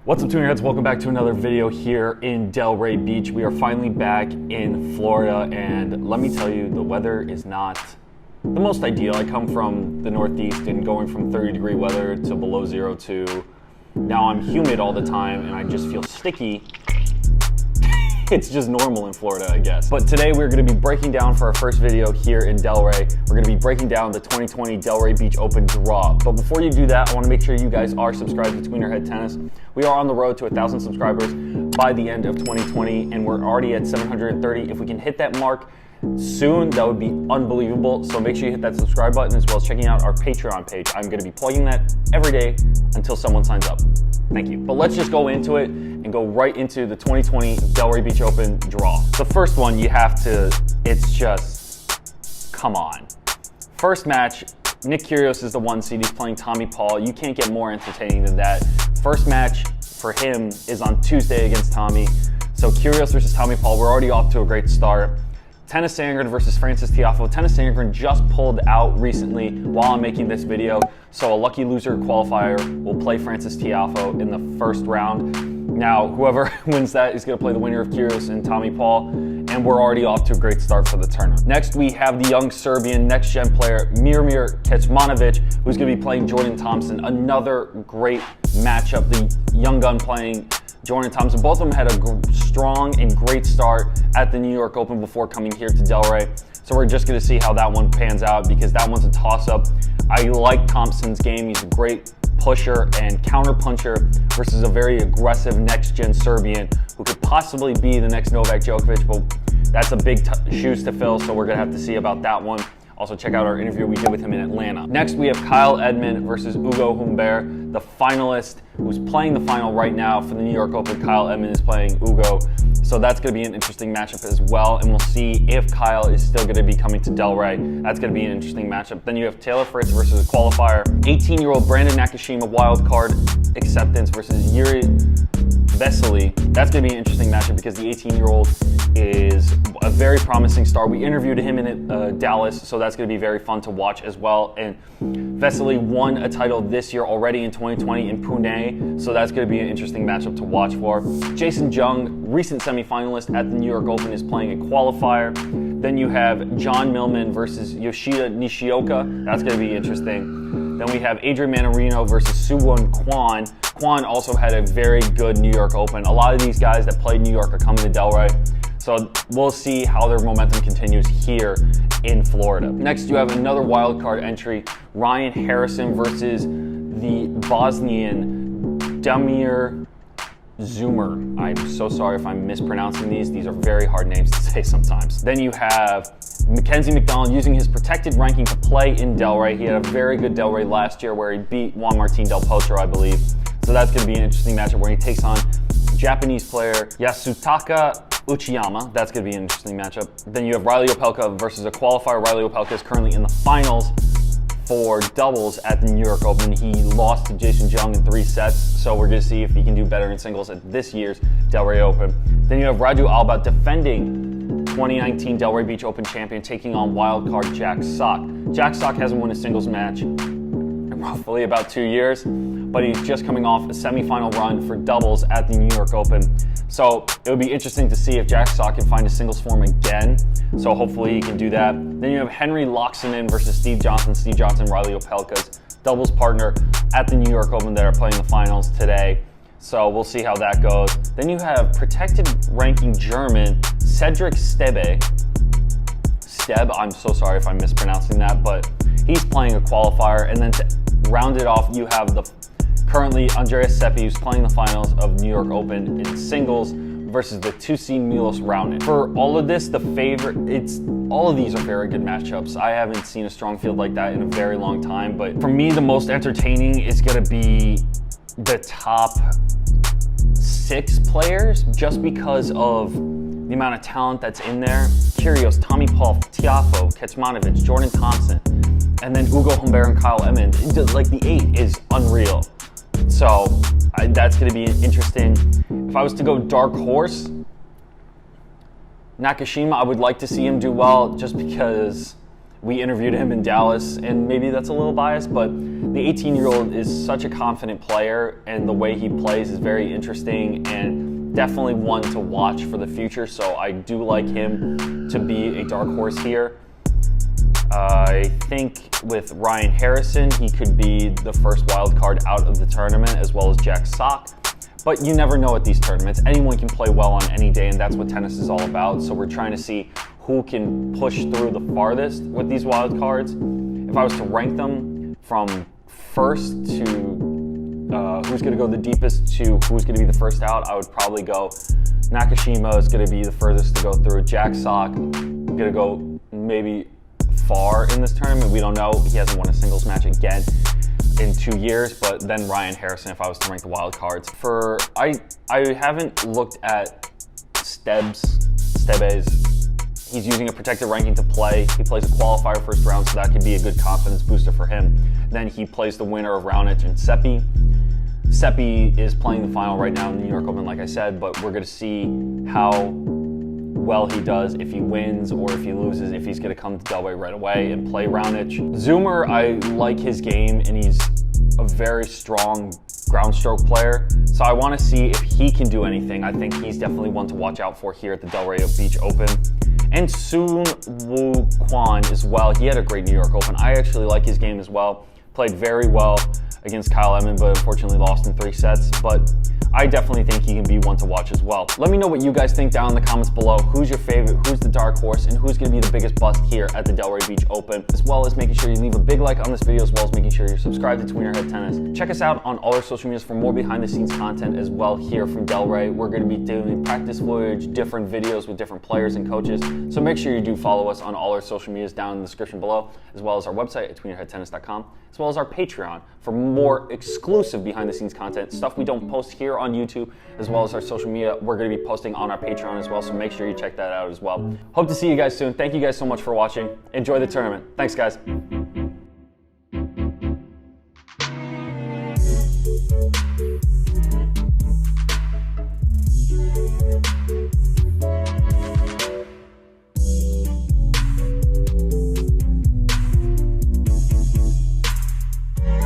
What's up, Tweener heads? Welcome back to another video here in Delray Beach. We are finally back in Florida, and let me tell you, the weather is not the most ideal. I come from the Northeast, and going from 30-degree weather to below zero to now I'm humid all the time, and I just feel sticky. It's just normal in Florida, I guess. But today we're going to be breaking down for our first video here in Delray. We're going to be breaking down the 2020 Delray Beach Open Draw. But before you do that, I want to make sure you guys are subscribed to Tweener Head Tennis. We are on the road to 1,000 subscribers by the end of 2020, and we're already at 730. If we can hit that mark soon, that would be unbelievable. So make sure you hit that subscribe button, as well as checking out our Patreon page. I'm going to be plugging that every day until someone signs up. Thank you. But let's just go into it and go right into the 2020 Delray Beach Open Draw. The first one, you have to, it's just, come on. First match, Nick Kyrgios is the 1 seed. He's playing Tommy Paul. You can't get more entertaining than that. First match for him is on Tuesday against Tommy. So Kyrgios versus Tommy Paul, we're already off to a great start. Tennis Sandgren versus Frances Tiafoe. Tennis Sandgren just pulled out recently while I'm making this video, so a lucky loser qualifier will play Frances Tiafoe in the first round. Now, whoever wins that is going to play the winner of Kyrgios and Tommy Paul, and we're already off to a great start for the tournament. Next, we have the young Serbian next-gen player, Kecmanovic, who's going to be playing Jordan Thompson. Another great matchup. The young gun playing Jordan Thompson. Both of them had a strong and great start at the New York Open before coming here to Delray. So we're just going to see how that one pans out, because that one's a toss-up. I like Thompson's game. He's a great pusher and counter-puncher versus a very aggressive next-gen Serbian who could possibly be the next Novak Djokovic, but that's a big shoes to fill, so we're going to have to see about that one. Also, check out our interview we did with him in Atlanta. Next, we have Kyle Edmund versus Ugo Humbert, the finalist who's playing the final right now for the New York Open. Kyle Edmund is playing Ugo, so that's going to be an interesting matchup as well, and we'll see if Kyle is still going to be coming to Delray. That's going to be an interesting matchup. Then you have Taylor Fritz versus a qualifier. 18-year-old Brandon Nakashima wildcard acceptance versus Yuri Vesely. That's going to be an interesting matchup because the 18-year-old is a very promising star. We interviewed him in Dallas, so that's going to be very fun to watch as well. And Vesely won a title this year already in 2020 in Pune, so that's going to be an interesting matchup to watch for. Jason Jung, recent semifinalist at the New York Open, is playing a qualifier. Then you have John Millman versus Yoshida Nishioka. That's going to be interesting. Then we have Adrian Manarino versus Suwon Kwon. Kwon also had a very good New York Open. A lot of these guys that played New York are coming to Delray, so we'll see how their momentum continues here in Florida. Next, you have another wildcard entry, Ryan Harrison versus the Bosnian Damir Zoomer. I'm so sorry if I'm mispronouncing these. These are very hard names to say sometimes. Then you have Mackenzie McDonald using his protected ranking to play in Delray. He had a very good Delray last year where he beat Juan Martín del Potro, I believe. So that's going to be an interesting matchup where he takes on Japanese player Yasutaka Uchiyama. That's going to be an interesting matchup. Then you have Riley Opelka versus a qualifier. Riley Opelka is currently in the finals for doubles at the New York Open. He lost to Jason Jung in 3 sets, so we're going to see if he can do better in singles at this year's Delray Open. Then you have Raju Alba, defending 2019 Delray Beach Open champion, taking on wildcard Jack Sock. Jack Sock hasn't won a singles match in roughly about 2 years, but he's just coming off a semifinal run for doubles at the New York Open. So it would be interesting to see if Jack Sock can find a singles form again. So hopefully he can do that. Then you have Henry Loxonen versus Steve Johnson. Steve Johnson, Riley Opelka's doubles partner at the New York Open that are playing the finals today. So we'll see how that goes. Then you have protected ranking German Cedric Stebe. I'm so sorry if I'm mispronouncing that, but he's playing a qualifier. And then to round it off, you have the currently Andreas Seppi, who's playing the finals of New York Open in singles versus the 2-seed Milos Raonic. For all of this, all of these are very good matchups. I haven't seen a strong field like that in a very long time, but for me, the most entertaining is going to be the top 6 players, just because of the amount of talent that's in there. Kyrgios, Tommy Paul, Tiafoe, Kecmanovic, Jordan Thompson, and then Ugo Humbert and Kyle Edmund. Like, the 8 is unreal. So that's going to be interesting. If I was to go dark horse, Nakashima, I would like to see him do well, just because We interviewed him in Dallas, and maybe that's a little biased, but the 18-year-old is such a confident player, and the way he plays is very interesting and definitely one to watch for the future. So I do like him to be a dark horse here. I think with Ryan Harrison, he could be the first wild card out of the tournament, as well as Jack Sock. But you never know at these tournaments. Anyone can play well on any day, and that's what tennis is all about. So we're trying to see who can push through the farthest with these wild cards. If I was to rank them from first to who's going to go the deepest to who's going to be the first out, I would probably go Nakashima is going to be the furthest to go through. Jack Sock going to go maybe far in this tournament. We don't know. He hasn't won a singles match again in 2 years, but then Ryan Harrison if I was to rank the wild cards. I haven't looked at Stebes. He's using a protected ranking to play. He plays a qualifier first round, so that could be a good confidence booster for him. Then he plays the winner of Raonic and Seppi. Seppi is playing the final right now in the New York Open, like I said, but we're going to see how well he does, if he wins or if he loses, if he's going to come to Delray right away and play Raonic. Zoomer, I like his game, and he's a very strong ground stroke player, so I want to see if he can do anything. I think he's definitely one to watch out for here at the Delray Beach Open. And Soon Woo Kwon as well. He had a great New York Open. I actually like his game as well. Played very well against Kyle Edmund, but unfortunately lost in 3 sets. But I definitely think he can be one to watch as well. Let me know what you guys think down in the comments below. Who's your favorite, who's the dark horse, and who's going to be the biggest bust here at the Delray Beach Open, as well as making sure you leave a big like on this video, as well as making sure you're subscribed to Tweener Head Tennis. Check us out on all our social medias for more behind the scenes content as well here from Delray. We're going to be doing practice footage, different videos with different players and coaches, so make sure you do follow us on all our social medias down in the description below, as well as our website at tweenerheadtennis.com, as well as our Patreon for more exclusive behind the scenes content, stuff we don't post here on YouTube, as well as our social media. We're going to be posting on our Patreon as well, so make sure you check that out as well. Hope to see you guys soon. Thank you guys so much for watching. Enjoy the tournament. Thanks, guys.